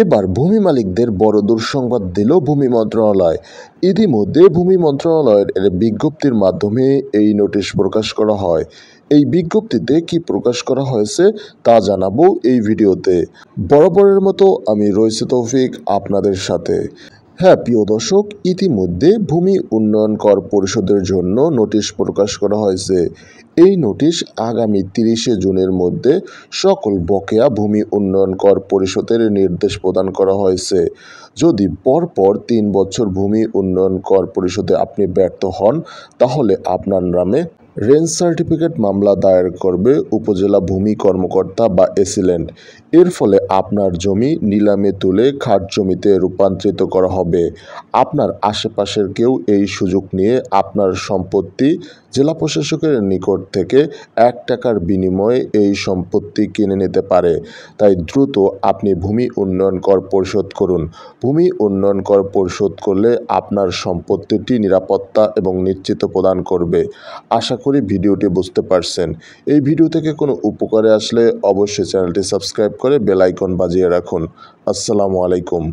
এবার ভূমি মালিকদের বড় দুঃসংবাদ দিল ভূমি মন্ত্রণালয়। ইতিমধ্যে ভূমি মন্ত্রণালয়ের বিজ্ঞপ্তির মাধ্যমে এই নোটিশ প্রকাশ করা হয়। এই বিজ্ঞপ্তিতে কি প্রকাশ করা হয়েছে তা জানাবো এই ভিডিওতে। বরাবরের মতো আমি রয়েছে তৌফিক আপনাদের সাথে। হ্যাঁ প্রিয় দর্শক, ইতিমধ্যে ভূমি উন্নয়ন কর পরিশোধের জন্য নোটিশ প্রকাশ করা হয়েছে। এই নোটিশ আগামী 30শে জুনের মধ্যে সকল বকেয়া ভূমি উন্নয়ন কর পরিশোধের নির্দেশ প্রদান করা হয়েছে। যদি পরপর 3 বছর ভূমি উন্নয়ন কর পরিশোধে আপনি ব্যর্থ হন, তাহলে আপনার নামে রেঞ্জ সার্টিফিকেট মামলা দায়ের করবে উপজেলা ভূমি কর্মকর্তা বা এসিল্যান্ড। এর ফলে আপনার জমি নিলামে তুলে খাস জমিতে রূপান্তরিত করা হবে। আপনার আশেপাশের কেউ এই সুযোগ নিয়ে আপনার সম্পত্তি জেলা প্রশাসকের নিকট থেকে 1 টাকার বিনিময়ে এই সম্পত্তি কিনে নিতে পারে। তাই দ্রুত আপনি ভূমি উন্নয়ন কর পরিশোধ করুন। ভূমি উন্নয়ন কর পরিশোধ করলে আপনার সম্পত্তিটি নিরাপত্তা এবং নিশ্চিত প্রদান করবে। আশা করি ভিডিওটি বুঝতে পারছেন। এই ভিডিও থেকে কোনো উপকারে আসলে অবশ্যই চ্যানেলটি সাবস্ক্রাইব করে বেল আইকন বাজিয়ে রাখুন। আসসালামু আলাইকুম।